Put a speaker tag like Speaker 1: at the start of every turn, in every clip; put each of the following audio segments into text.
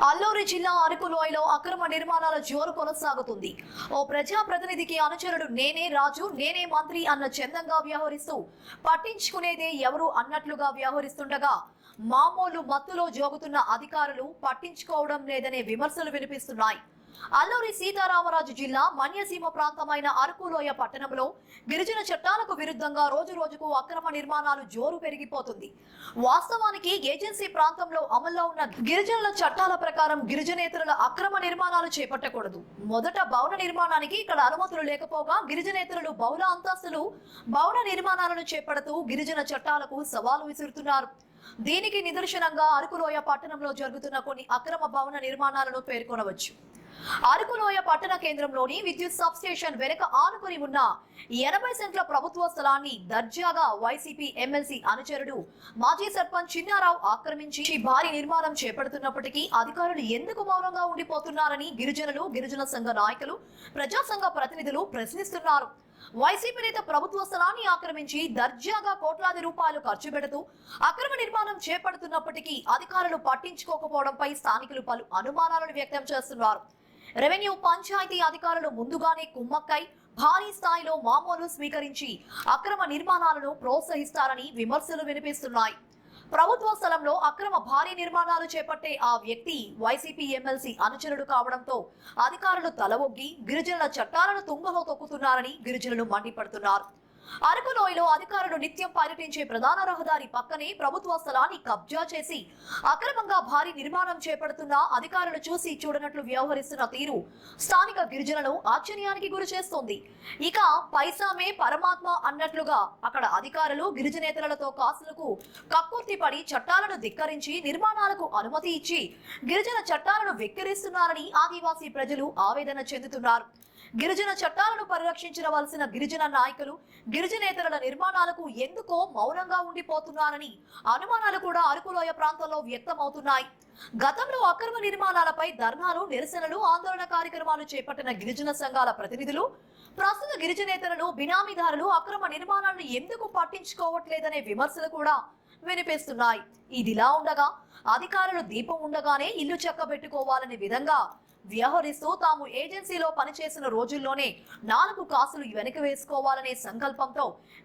Speaker 1: అల్లూరి జిల్లా అరకులోయలో అక్రమ నిర్మాణాల జోరు కొనసాగుతుంది. ఓ ప్రజాప్రతినిధికి అనుచరుడు నేనే రాజు నేనే మంత్రి అన్న చందంగా వ్యవహరిస్తూ పట్టించుకునేదే ఎవరు అన్నట్లుగా వ్యవహరిస్తుండగా మామూలు మత్తులో జోగుతున్న అధికారులు పట్టించుకోవడం లేదనే విమర్శలు వినిపిస్తున్నాయి. అల్లూరి సీతారామరాజు జిల్లా మన్యసీమ ప్రాంతమైన అరకులోయ పట్టణంలో గిరిజన చట్టాలకు విరుద్ధంగా రోజు రోజుకు అక్రమ నిర్మాణాలు జోరు పెరిగిపోతుంది. వాస్తవానికి ఏజెన్సీ ప్రాంతంలో అమల్లో ఉన్న గిరిజనుల చట్టాల ప్రకారం గిరిజనేతరుల అక్రమ నిర్మాణాలు చేపట్టకూడదు. మొదట భవన నిర్మాణానికి ఇక్కడ అనుమతులు లేకపోగా గిరిజనేతరులు బహుళ అంతస్తులు భవన నిర్మాణాలను చేపడుతూ గిరిజన చట్టాలకు సవాలు విసురుతున్నారు. దీనికి నిదర్శనంగా అరకులోయ పట్టణంలో జరుగుతున్న కొన్ని అక్రమ భవన నిర్మాణాలను పేర్కొనవచ్చు. అరకులోయ పట్టణ కేంద్రంలోని విద్యుత్ సబ్ స్టేషన్ వెనుక ఆనుకుని ఉన్న 80 సెంట్ల ప్రభుత్వ స్థలాన్ని దర్జాగా వైసీపీ ఎమ్మెల్సీ అనుచరుడు మాజీ సర్పంచ్ చిన్నారావు ఆక్రమించి భారీ నిర్మాణం చేపడుతున్నప్పటికీ అధికారులు ఎందుకు మౌనంగా ఉండిపోతున్నారని గిరిజనులు, గిరిజన సంఘ నాయకులు, ప్రజా సంఘ ప్రతినిధులు ప్రశ్నిస్తున్నారు. వైసీపీ నేత ప్రభుత్వ స్థలాన్ని ఆక్రమించి దర్జాగా కోట్లాది రూపాయలు ఖర్చు పెడుతూ అక్రమ నిర్మాణం చేపడుతున్నప్పటికీ అధికారులు పట్టించుకోకపోవడంపై స్థానికులు పలు అనుమానాలను వ్యక్తం చేస్తున్నారు. రెవెన్యూ, పంచాయతీ అధికారులు ముందుగానే కుమ్మక్కై భారీ స్థాయిలో మామూలు స్వీకరించి అక్రమ నిర్మాణాలను ప్రోత్సహిస్తారని విమర్శలు వినిపిస్తున్నాయి. ప్రభుత్వ స్థలంలో అక్రమ భారీ నిర్మాణాలు చేపట్టే ఆ వ్యక్తి వైసీపీ ఎమ్మెల్సీ అనుచరుడు కావడంతో అధికారులు తలవొగ్గి గిరిజనుల చట్టాలను తుంగలో తొక్కుతున్నారని గిరిజనులు మండిపడుతున్నారు. అరకులోయలో అధికారులు నిత్యం పర్యటించే ప్రధాన రహదారి పక్కనే ప్రభుత్వ స్థలాన్ని కబ్జా చేసి అక్రమంగా భారీ నిర్మాణం చేపడుతున్న అధికారులు చూసి చూడనట్లు వ్యవహరిస్తున్న తీరు స్థానిక గిరిజనులను ఆశ్చర్యానికి గురి చేస్తోంది. ఇక పైసామే పరమాత్మ అన్నట్లుగా అక్కడ అధికారులు గిరిజనేతరులతో కాసులకు కక్కుర్తి పడి చట్టాలను ధిక్కరించి నిర్మాణాలకు అనుమతి ఇచ్చి గిరిజన చట్టాలను వెక్కిరిస్తున్నారని ఆదివాసీ ప్రజలు ఆవేదన చెందుతున్నారు. గిరిజన చట్టాలను పరిరక్షించవలసిన గిరిజన నాయకులు గిరిజనేతరుల నిర్మాణాలకు ఎందుకో మౌనంగా ఉండిపోతున్నారని అనుమానాలు కూడా అరకులోయ ప్రాంతంలో వ్యక్తమవుతున్నాయి. గతంలో అక్రమ నిర్మాణాలపై ధర్నాలు, నిరసనలు, ఆందోళన కార్యక్రమాలు చేపట్టిన గిరిజన సంఘాల ప్రతినిధులు ప్రస్తుత గిరిజనేతరులు, బినామీదారులు అక్రమ నిర్మాణాలను ఎందుకు పట్టించుకోవట్లేదనే విమర్శలు కూడా వినిపిస్తున్నాయి. ఇదిలా ఉండగా అధికారులు దీపం ఉండగానే ఇల్లు చక్కబెట్టుకోవాలనే విధంగా వ్యవహరిస్తూ తాము ఏజెన్సీలో పనిచేసిన రోజుల్లోనే 4 కాసులు వెనక వేసుకోవాలనే సంకల్పంతో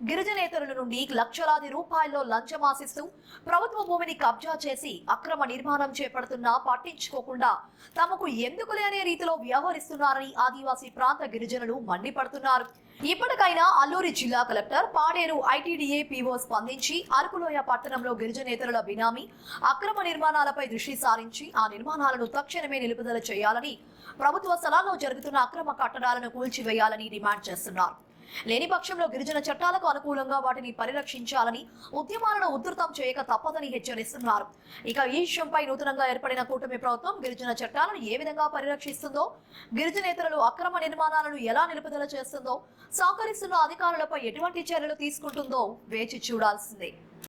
Speaker 1: గిరిజనేతరుల నుండి లక్షలాది రూపాయల్లో లంచం ఆశిస్తూ ప్రభుత్వ భూమిని కబ్జా చేసి అక్రమ నిర్మాణం చేపడుతున్నా పట్టించుకోకుండా తమకు ఎందుకులే అనే రీతిలో వ్యవహరిస్తున్నారని ఆదివాసీ ప్రాంత గిరిజనులు మండిపడుతున్నారు. ఇప్పటికైనా అల్లూరి జిల్లా కలెక్టర్ పాడేరు ఐటీడీఏ పీఓ స్పందించి అరకులోయ పట్టణంలో గిరిజనేతరుల బినామీ అక్రమ నిర్మాణాలపై దృష్టి సారించి ఆ నిర్మాణాలను తక్షణమే నిలుపుదల చేయాలని, ప్రభుత్వ స్థలాల్లో జరుగుతున్న అక్రమ కట్టడాలను కూల్చివేయాలని డిమాండ్ చేస్తున్నారు. లేని పక్షంలో గిరిజన చట్టాలకు అనుకూలంగా వాటిని పరిరక్షించాలని ఉద్యమాలను ఉధృతం చేయక తప్పదని హెచ్చరిస్తున్నారు. ఇక ఈ విషయంపై నూతనంగా ఏర్పడిన కూటమి ప్రభుత్వం గిరిజన చట్టాలను ఏ విధంగా పరిరక్షిస్తుందో, గిరిజనేతరులు అక్రమ నిర్మాణాలను ఎలా నిలుపుదల చేస్తుందో, సహకరిస్తున్న అధికారులపై ఎటువంటి చర్యలు తీసుకుంటుందో వేచి చూడాల్సిందే.